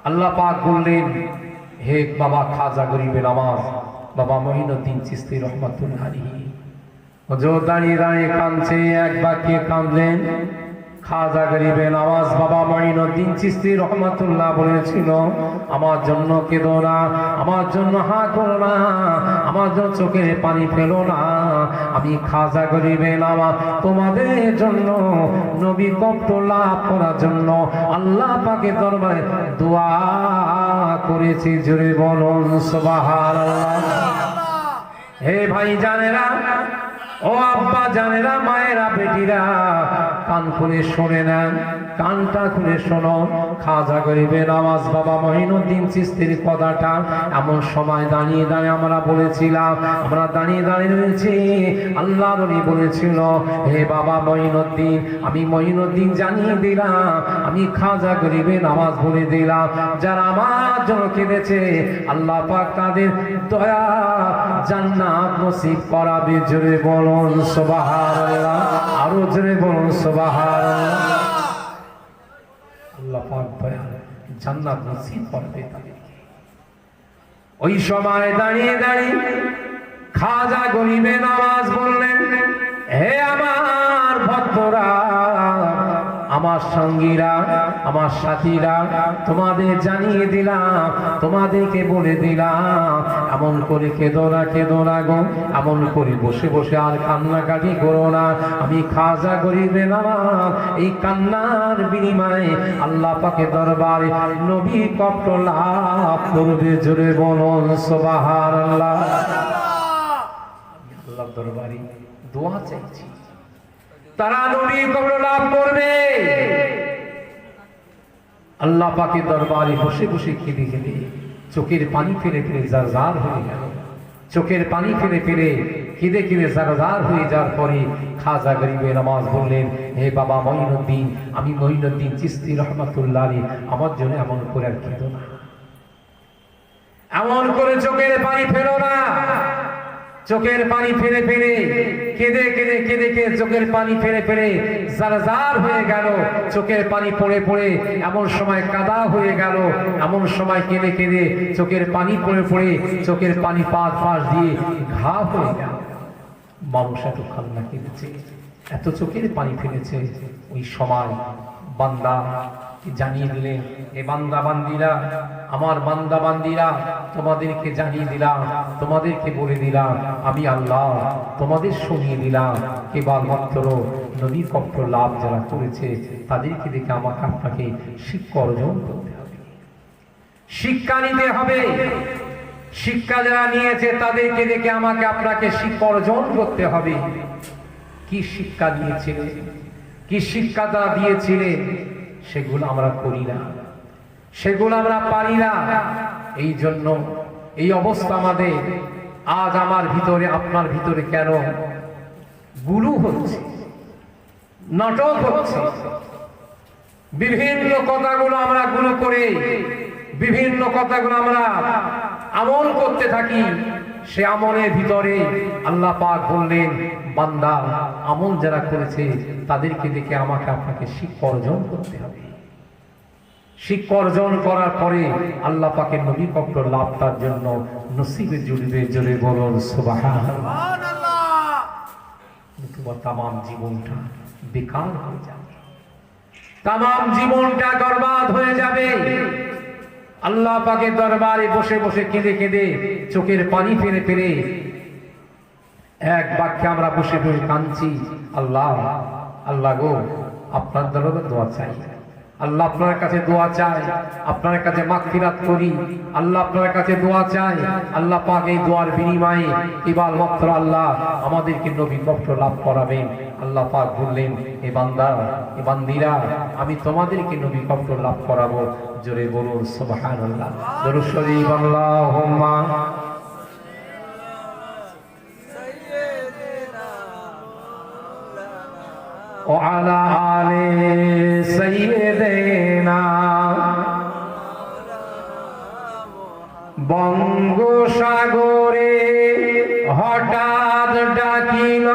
আল্লাহ পাক বললেন, হে বাবা খাজা গরিবের আওয়াজ, বাবা মঈনুদ্দিন চিশতি রহমাতুল্লাহ আলাইহি হুজুর দাঁড়িয়ে দাঁড়িয়ে কাঁদছে। এক বাক্যে কাঁদলেন। খাজা গরিবের আওয়াজ বাবা মঈনুদ্দিন চিশতি রহমাতুল্লাহ বলেছিল, আমার জন্য কেঁদো না, আমার জন্য হাঁ করো না, আমার জন্য চোখের পানি ফেলো না। আমি খাজা গরিবের আওয়াজ তোমাদের জন্য নবী কষ্ট লাভ করার জন্য আল্লাহ পাকের দরবারে দোয়া করেছি। জোরে বলুন সুবহানাল্লাহ। হে ভাই জানেরা, ও আব্বা জানেরা, মায়েরা, বেটিরা, কান খুলে শুনে নেন, কানটা খুলে শোনো। খাজা গরিবের আওয়াজ বাবা মঈনুদ্দিন চিশতির কথাটা এমন সময় দাঁড়িয়ে দাঁড়িয়ে আমরা বলেছিলাম, আমরা দাঁড়িয়ে দাঁড়িয়ে রয়েছি। আল্লাহ নবী বলেছিল, হে বাবা মঈনুদ্দিন, আমি মঈনুদ্দিন জানিয়ে দিলাম, আমি খাজা গরিবের আওয়াজ বলে দিলাম, যারা আমার জন্য কেঁদেছে আল্লাহ পাক তাদের দয়া জান্নাত নসিব করাবে। জোরে বলুন সুবহানাল্লাহ, আরো জোরে বলুন সুবহানাল্লাহ। আল্লাহ পাক দয়া জান্নাত নসিব করবে তাদেরকে। ওই সময় দাঁড়িয়ে দাঁড়িয়ে খাজা গরিবের আওয়াজ বললেন, হে আমার ভক্তরা, আমার সঙ্গীরা, আমার সাথীরা, তোমাদের জানিয়ে দিলাম, তোমাদেরকে বলে দিলাম, এমন করে কেঁদো না, কেঁদো না গো, এমন করে বসে বসে আর কান্নাকাটি করো না। আমি খাজা গরিবের আওয়াজ এই কান্নার বিনিময়ে আল্লাহ পাকের দরবারে নবী কষ্ট লাভ করবে। জোরে বলুন সুবহানাল্লাহ। আল্লাহর দরবারে দোয়া চাইছি, তারা নবী কবর লাভ করবে। আল্লাহ পাকের দরবারে বসে বসে কেঁদে কেঁদে চোখের পানি ফেলে ফেলে জারজার হয়ে গেল। চোখের পানি ফেলে ফেলে কেঁদে কেঁদে জারজার হয়ে যাওয়ার পরে খাজা গরিবের আওয়াজ বললেন, হে বাবা মঈনুদ্দিন, আমি মঈনুদ্দিন চিশতি রহমাতুল্লাহ আলাইহি, আমার জন্য এমন করে আর কেঁদো না, এমন করে চোখের পানি ফেলো না। চোখের পানি ফেলে ফেলে কেঁদে কেঁদে কেঁদে কেঁদে চোখের পানি ফেলে ফেলে জারজার হয়ে গেল। চোখের পানি পড়ে পড়ে এমন সময় কাদা হয়ে গেল, এমন সময় কেঁদে কেঁদে চোখের পানি পড়ে পড়ে চোখের পানি পাশ পাশ দিয়ে ঘা হয়ে গেল। মানুষ এত কান্না কেঁদেছে, এত চোখের পানি ফেলেছে। ওই সময় বান্দা জানিয়ে দিলেন, এ বান্দা বান্দিরা, আমার বান্দা বান্দিরা, তোমাদেরকে জানিয়ে দিলাম, তোমাদেরকে বলে দিলাম, আমি আল্লাহ তোমাদের শুনিয়ে দিলাম, কেবলমাত্র নবীর কষ্ট লাভ যারা করেছে তাদেরকে দেখে আমাকে আপনাকে শিক্ষা অর্জন করতে হবে, শিক্ষা নিতে হবে। শিক্ষা যারা নিয়েছে তাদেরকে দেখে আমাকে আপনাকে শিক্ষা অর্জন করতে হবে। কি শিক্ষা নিয়েছিলেন, কি শিক্ষা তারা দিয়েছিলেন, সেগুলো আমরা করি না, সেগুলো আমরা পারি না। এই জন্য এই অবস্থা আমাদের। আজ আমার ভিতরে আপনার ভিতরে কেন গুরু হচ্ছে, নাটক হচ্ছে? বিভিন্ন কথাগুলো আমরা গুরু করে, বিভিন্ন কথাগুলো আমরা আমল করতে থাকি। সে আমলের ভিতরে আল্লাহ পাক বললেন, বান্দা আমল যারা করেছে তাদেরকে দেখে আমাকে আপনাকে শিক্ষা অর্জন করতে হবে। শিক্ষা অর্জন করার পরে আল্লাহ পাকের নবী কষ্ট লাভ তার জন্য নসিবে জুড়বে। জোরে বলুন সুবহানাল্লাহ। তোমার তামাম জীবনটা বেকার হয়ে যাবে, তামাম জীবনটা বরবাদ হয়ে যাবে। আল্লাহ পাকের দরবারে বসে বসে কেঁদে কেঁদে চোখের পানি ফেলে ফেলে এক বাক্যে আমরা বসে বসে কাঁদছি, আল্লাহ আল্লাহ গো, আপনার দরবারে দোয়া চাই, আল্লাহ আপনার কাছে দোয়া চাই, আপনার কাছে মাগফিরাত করি, আল্লাহ আপনার কাছে দোয়া চাই। আল্লাহ পাক এই দোয়ার বিনিময়ে কেবলমাত্র আল্লাহ আমাদেরকে নবী কষ্ট লাভ করাবেন। আল্লাহ পাক বললেন, এ বান্দা, এ বান্দিরা, আমি তোমাদেরকে নবী কষ্ট লাভ করাবো। জোরে বলুন সুবহানাল্লাহ। দরুদ শরীফ আল্লাহুম্মা وعلى آل سيدنا বঙ্গোসাগরে হঠাৎ ডাকিল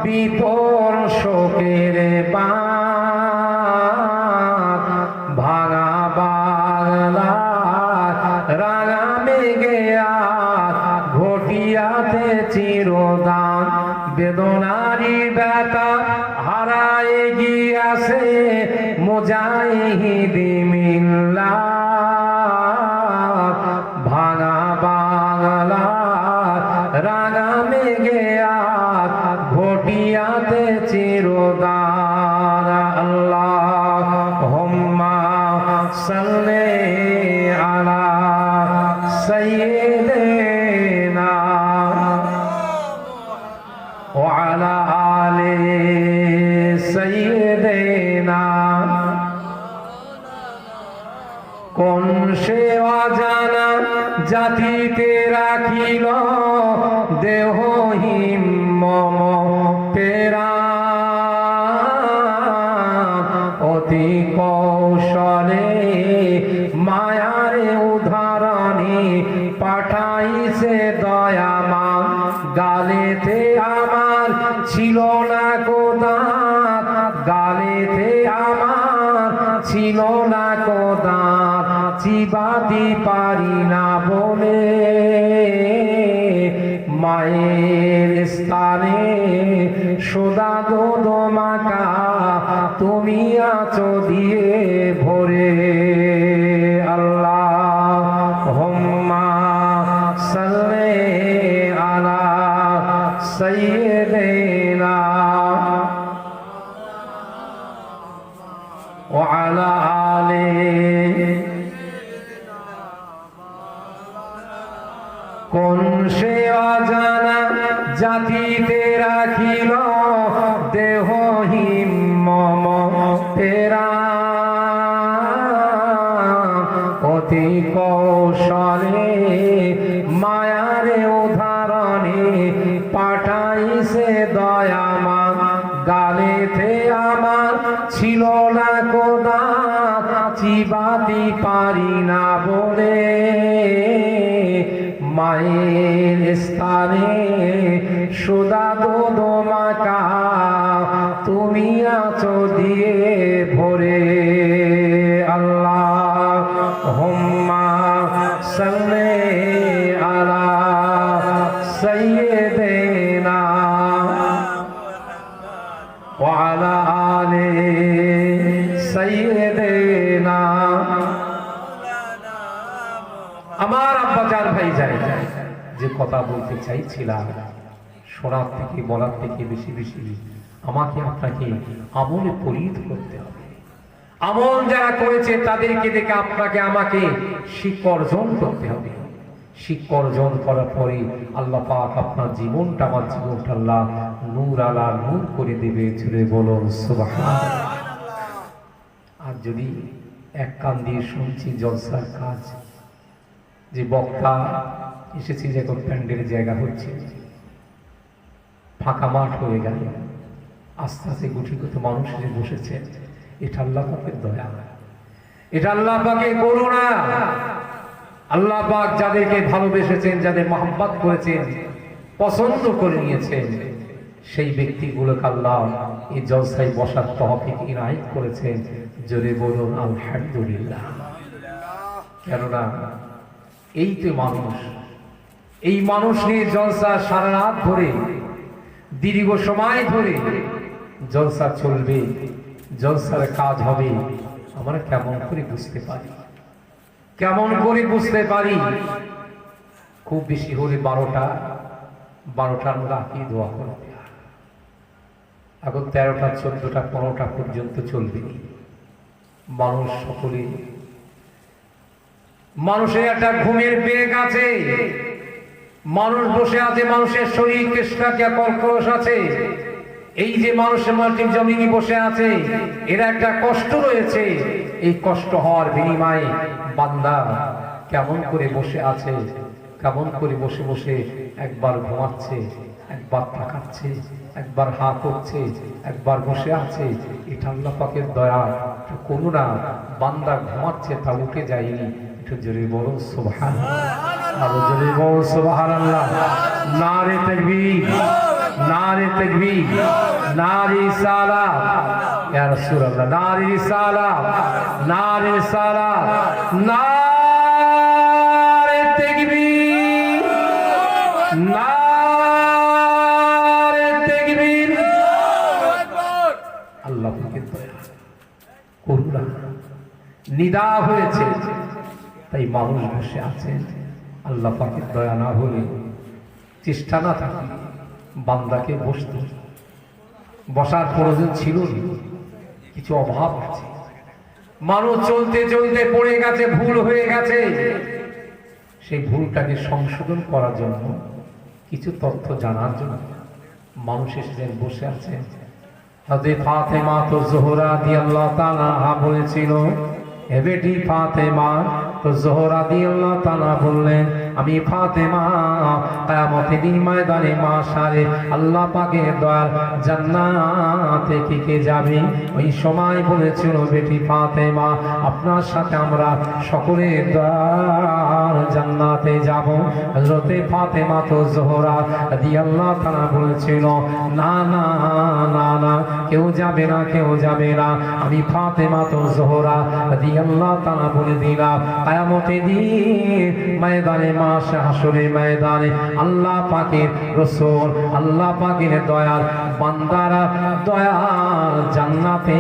বিপর শোকের বাঁধ, বেদনারি ব্যথা হারায় গিয়াছে মুজাহিদ মিল্লাত ভাঙা বাংলা রাঙা মেঘে ঘটিয়াতে চিরদার আল্লাহুম্মা সাল্লি আলা সাইয়্যিদিনা ওয়া আলা আলি সাইয়্যিদিনা। কোন সে অজানা জাতিতে রাখিল দেহহীন মম পেরা অতি কৌশলে মায়ারে উদাহরণে পাঠাইছে দয়ামা গালেতে আমার ছিল না কোদাত গালেতে আমার ছিল না কোদাত চিবাতে পারি না বলে মায়ের স্থানে সোদা দুধ মাখা তুমি আছো দিয়ে ভরে আল্লাহুম্মা সাল্লি আলা সাইয়্যিদিনা ওয়া আলা আলি। কোন সে অজানা জাতিতে রাখিল দেহহীন মম পেরা অতি কৌশলে মায়ারে উদাহরণে পাঠাইছে দয়ামা গালেতে আমার ছিল না কোদাত চিবাতে পারি না বলে মায়ের স্থানে সোদা দুধ মাখা তুমি আছো দিয়ে ভরে আল্লাহুম্মা সাল্লি আলা সাইয়্যিদিনা ওয়া আলা আলি সাইয়্যিদিনা। আমার আব্বাজান ভাই যায় যে কথা বলতে চাইছিলাম শোনার থেকে বলার থেকে বেশি বেশি আমাকে আপনাকে আমলে পরিণত করতে হবে। আমল যারা করেছে তাদেরকে দেখে আপনাকে আমাকে শিক্ষা অর্জন করতে হবে। শিক্ষা অর্জন করার পরে আল্লাহ পাক আপনার জীবনটা আমার জীবনটা আল্লাহ নূর আলা নূর করে দেবে। জুড়ে বলুন সুবহানাল্লাহ। আর যদি এক কান দিয়ে শুনছি জলসার কাজ, যে বক্তা এসেছে যে প্যান্ডেলের জায়গা হচ্ছে, ফাঁকা মাঠ হয়ে গেল, আস্তে আস্তে গুটিগত মানুষ এসে বসেছে, এটা আল্লাহ পাকের দয়া, এটা আল্লাহ পাকের করুণা। আল্লাহ পাক যাদেরকে ভালোবেসেছেন, যাদের মহব্বত করেছেন, পছন্দ করে নিয়েছেন, সেই ব্যক্তিগুলোকে আল্লাহ এই জলসায় বসার তৌফিক ইনায়েত করেছেন। জোরে বলুন আলহামদুলিল্লাহ। কেননা এই তো মানুষ, এই মানুষ নিয়ে জলসা সারা রাত ধরে দীর্ঘ সময় ধরে জলসা চলবে, জলসার কাজ হবে। আমরা কেমন করে বুঝতে পারি, কেমন করে বুঝতে পারি? খুব বেশি হলে 12টার রাখি দোয়া করবে। এখন 13টা 14টা 15টা পর্যন্ত চলবে। মানুষ সকলে, মানুষের একটা ঘুমের বেগ আছে, মানুষ বসে আছে, মানুষের শরীর চেষ্টা কর্কশ আছে। এই যে মানুষের মাটির জমিনে বসে আছে, এর একটা কষ্ট রয়েছে। এই কষ্ট হওয়ার বিনিময়ে বান্দা কেমন করে বসে আছে, কেমন করে বসে বসে একবার ঘুমাচ্ছে, একবার তাকাচ্ছে, একবার হা করছে, একবার বসে আছে। এটা আল্লাহ পাকের দয়া, করুণা। বান্দা ঘুমাচ্ছে, তা উঠে যায়নি। একটু জোরে বলুন সুবহানাল্লাহ, আরো জোরে বলুন সুবহানাল্লাহ। নারে তাকবীর, নারে তাকবীর, নারে রিসালাত, ইয়া রাসূলুল্লাহ, নারে রিসালাত, নারে রিসালাত, নারে তাকবীর, নারে নিদা হয়েছে, তাই মানুষ বসে আছে। আল্লাহ পাকের দয়া না হলে, চেষ্টা না থাকলে বান্দাকে বসার প্রয়োজন ছিল না। কিছু অভাব আছে, মানুষ চলতে চলতে পড়ে গেছে, ভুল হয়ে গেছে। সেই ভুলটাকে সংশোধন করার জন্য, কিছু তথ্য জানার জন্য মানুষ এসে বসে আছে। হযরত ফাতেমা তো জোহরা রাদিয়াল্লাহু তাআলা বলেছিল, হে বেটি ফাতেমা, তো জোহরা রাদিয়াল্লাহু তাআলা বললেন, আমি ফাতেমা কিয়ামতের দিন ময়দানে মাশারে আল্লাহ পাকের দয়ার জান্নাতে কে যাবে? ওই সময় বলেছিল, বেটি ফাতেমা, আপনার সাথে আমরা সকলে দয়ার জান্নাতে যাব। হযরত ফাতেমা তো জোহরা রাদিয়াল্লাহু তাআলা বলেছিল, না না না না, কেউ যাবে না, কেউ যাবে না। আমি ফাতেমা তো জোহরা রাদিয়াল্লাহু তাআলা বলে দিলাম, কিয়ামতের দিন ময়দানে মাশে হাসরের ময়দানে আল্লাহ পাকের রাসূল, আল্লাহ পাকের দয়ার বান্দারা দয়ার জান্নাতে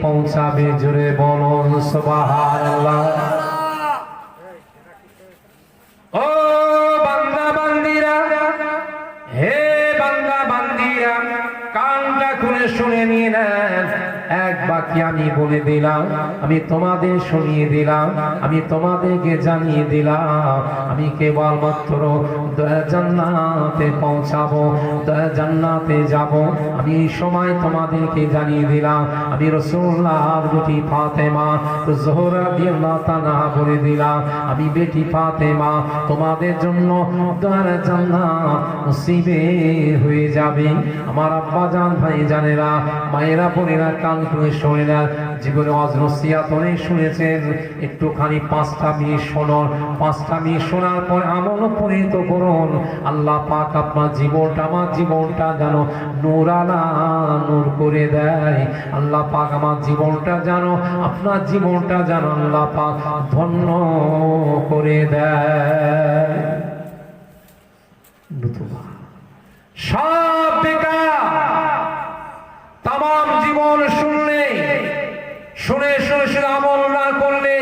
পৌঁছাবে। জোরে বলুন সুবহানাল্লাহ। ও বান্দা বান্দিরা, হে বান্দা বান্দিরা, কানটা খুলে শুনে নিন। এক বাক্যে আমি বলে দিলাম, আমি তোমাদের শুনিয়ে দিলাম, আমি তোমাদেরকে জানিয়ে দিলাম, আমি কেবলমাত্র জান্নাতে পৌঁছাবো, জান্নাতে যাব। আমি এই সময় তোমাদেরকে জানিয়ে দিলাম, আমি রাসূলুল্লাহর বেটি ফাতেমা জোহরা রাদিয়াল্লাহু তাআলা বলে দিলাম, আমি বেটি ফাতেমা তোমাদের জন্য জান্নাত নসিবে হয়ে যাবে। আমার আব্বা জান, ভাই জানেরা, মায়েরা, বোনেরা, কান খুলে শোনে না। জীবনে অজনসিয়াত অনেক শুনেছেন, একটুখানি 5টা মিনিট শোনুন। 5টা মিনিট শোনার পর আমল পরিণত করুন। আল্লাহ পাক আপনার জীবনটা, আমার জীবনটা যেন নূরানা নূর করে দেয়। আল্লাহ পাক আমার জীবনটা যেন, আপনার জীবনটা যেন আল্লাহ পাক ধন্য করে দেয়। নতুবা সব বেকার। তাম জীবন শুনলে, শুনে শুনে শুনে আমল না করলে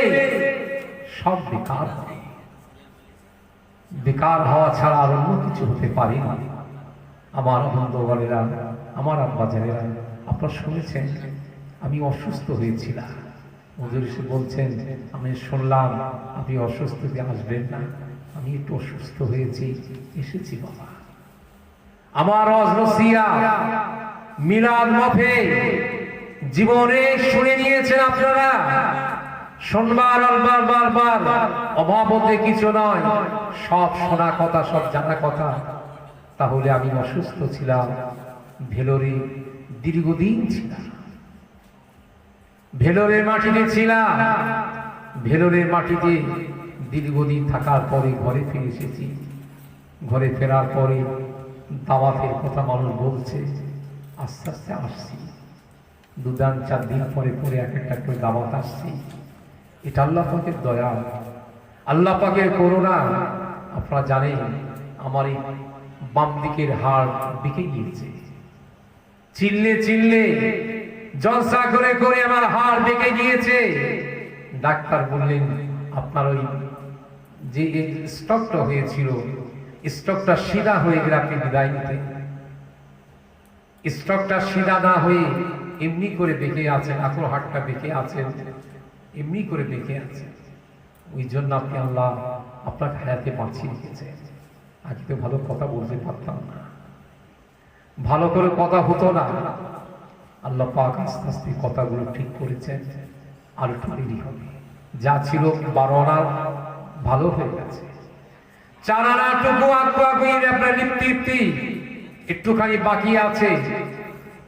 সব বেকার। বেকার হওয়া ছাড়া আর অন্য কিছু হতে পারে না। আমার বন্ধুগণেরা, আমার আব্বাজানেরা, আপনারা শুনেছেন আমি অসুস্থ হয়েছিলাম। হুজুর এসে বলছেন, আমি শুনলাম আপনি অসুস্থ, আসবেন না। আমি একটু অসুস্থ হয়েছি, এসেছি বাবা। আমার অজনসিয়া মিলাদ মাহফিল জীবনে শুনে নিয়েছেন আপনারা। শুনবার বারবার অভাব হতে কিছু নয়, সব শোনা কথা, সব জানা কথা। তাহলে আমি অসুস্থ ছিলাম, ভেলোরে দীর্ঘদিন ছিলাম, ভেলোরের মাটিতে ছিলাম। ভেলোরের মাটিতে দীর্ঘদিন থাকার পরে ঘরে ফিরে এসেছি। ঘরে ফেরার পরে দাওয়াতের কথা মানুষ বলছে, আস্তে আস্তে আসছি। 2-4 দিন পরে পরে এক একটা করে দাওয়াত আসছি। এটা আল্লাহ পাকের দয়া, আল্লাহ পাকের করুণা। আপনারা জানেন আমার এই বাম দিকের হাড় বেঁকে গিয়েছে। চিল্লে চিল্লে জলসা করে করে আমার হাড় বেঁকে গিয়েছে। ডাক্তার বললেন, আপনার ওই যে স্ট্রোকটা হয়েছিল, স্ট্রোকটা সিধা হয়ে গেলে আপনি বিদায় নিতেন। স্ট্রোকটা সিধা না হয়ে এমনি করে বেঁকে আছেন, এখন হাড়টা বেঁকে আছেন, এমনি করে বেঁকে আছে। ওই জন্য আপনি আল্লাহ আপনার হায়াতে বাঁচিয়ে রেখেছেন। আগে তো ভালো কথা বলতে পারতাম না, ভালো করে কথা হতো না। আল্লাহ পাক আস্তে আস্তে কথাগুলো ঠিক করেছেন। আর একটু দেরি হবে, যা ছিল 12 আনা ভালো হয়ে গেছে। 4 আনাটুকু আপনার তৃপ্তি একটুখানি বাকি আছে।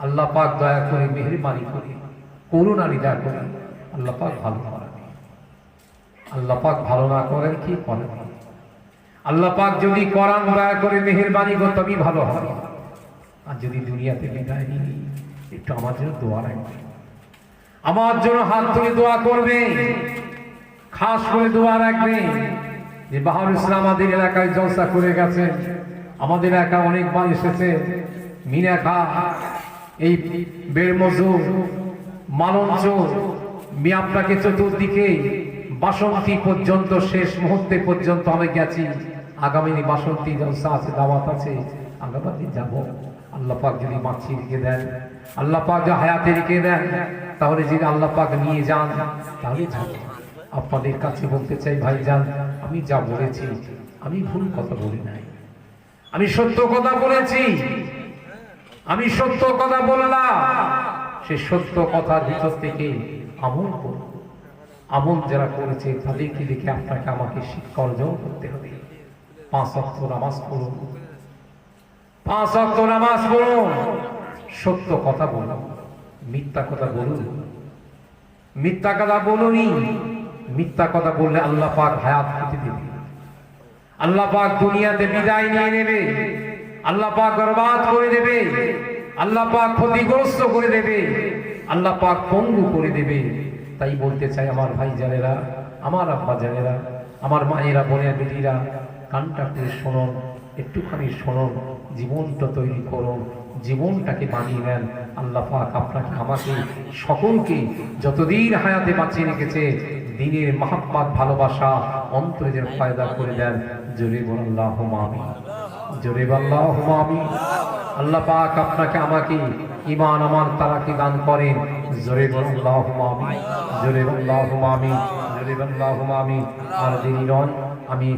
আল্লাহ পাক দয়া করে, মেহেরবানি করে, করুণা নিদা করে আল্লাহ পাক ভালো করেন। আল্লাহ পাক ভালো না করেন কি করেন? আল্লাহ পাক যদি করান, দয়া করে মেহেরবানি করে তবেই ভালো হয়। আর যদি দুনিয়াতে বিদায় নিই, একটু আমার জন্য দোয়া রাখবে, আমার জন্য হাত তুলে দোয়া করবে, খাস করে দোয়া রাখবে যে বাহারুল ইসলাম আমাদের এলাকায় জলসা করে গেছে। আমাদের এলাকা অনেকবার এসেছে। মিনা খা, এই বেড়মজুর, মালঞ্চ, আমি আপনাকে চতুর্দিকে বাসন্তী পর্যন্ত শেষ মুহূর্তে পর্যন্ত আমি গেছি। আগামী বাসন্তী জলসা আছে, দাওয়াত আছে, আগামী যাব। আল্লাহ পাক যদি বাঁচিয়ে রেখে দেন, আল্লাহ পাক যদি হায়াতে রেখে দেন, তাহলে যদি আল্লাহ পাক নিয়ে যান তাহলে যাব। আপনাদের কাছে বলতে চাই ভাইজান, আমি যা বলেছি আমি ভুল কথা বলি নাই, আমি সত্য কথা বলেছি। আমি সত্য কথা বললাম, সে সত্য কথার ভিতর থেকে আমল করুন। আমল যারা করেছে তাদেরকে দেখে আপনাকে আমাকে শিক্ষা অর্জন করতে হবে। 5 ওয়াক্ত নামাজ পড়ুন, 5 ওয়াক্ত নামাজ পড়ুন, সত্য কথা বলুন, মিথ্যা কথা বলুন। মিথ্যা কথা বলুনই, মিথ্যা কথা বললে আল্লাহ পাক হায়াত কেটে দেবে, আল্লাহ পাক দুনিয়াতে বিদায় নিয়ে নেবে, আল্লাহ পাক বরবাদ করে দেবে, আল্লাহ পাক ক্ষতিগ্রস্ত করে দেবে, আল্লাহ পাক পঙ্গু করে দেবে। তাই বলতে চাই আমার ভাই জানেরা, আমার আব্বা জানেরা, আমার মায়েরা, বোনের বেটিরা, কানটা করে শুনুন, একটুখানি শুনুন, জীবনটা তৈরি করুন, জীবনটাকে বানিয়ে নেন। আল্লাহ পাক আপনাকে আমাকে সকলকে যতদিন হায়াতে বাঁচিয়ে রেখেছে দিনের মহাব্বত ভালোবাসা অন্তরে যেন পয়দা করে দেন। জোরে বল আল্লাহুম্মা আমিন, জোরে বল আল্লাহুম্মা আমিন। আল্লাহ পাক আপনাকে আমাকে ঈমান আমান তারাকে দান করেন। জোরে বল আল্লাহুম্মা আমিন, জোরে বল আল্লাহুম্মা আমিন, জোরে বল আল্লাহুম্মা আমিন। আর দেরি নয়, আমি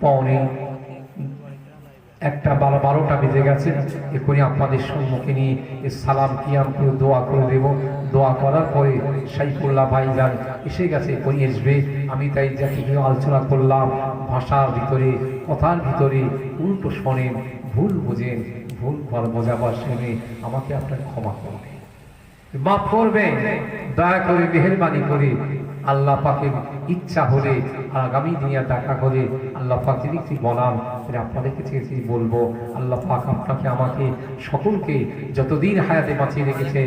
পৌনে 1:12 বেজে গেছে। এখনই আপনাদের সম্মুখে নিয়ে সালাম কিয়াম করে দোয়া করে দেব। দোয়া করার পরে সাইফুল্লাহ ভাইজান এসে গেছে, এখনই আসবে। আমি তাই যাকে আলোচনা করলাম ভাষার ভিতরে, কথার ভিতরে উল্টো শোনেন, ভুল বোঝেন, ভুল বোঝাবার শুনে আমাকে আপনার ক্ষমা করবেন, মাফ করবেন, দয়া করে মেহেরবানি করে। আল্লাহ পাকের ইচ্ছা হলে আগামী দিনে দেখা হলে আল্লাহ পাক যদি কিছু বলান আপনাদের কাছে বলবো। আল্লাহ পাক আপনাকে আমাকে সকলকে যতদিন হায়াতে বাঁচিয়ে রেখেছে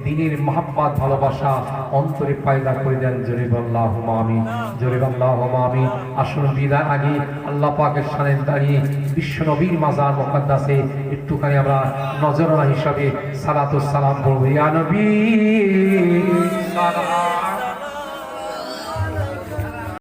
দিনের মহাব্বত ভালোবাসা অন্তরে পয়দা করে দেন। জোরে আল্লাহুম্মা আমিন, জোরে আল্লাহুম্মা আমিন। আসুন বিদায় আগে আল্লাহ পাকের সামনে দাঁড়িয়ে বিশ্ব নবীর মাজার মুকদ্দাসে একটুখানি আমরা নজরানা হিসাবে সালাতুস সালাম বলবো। ইয়া নবী সালাম।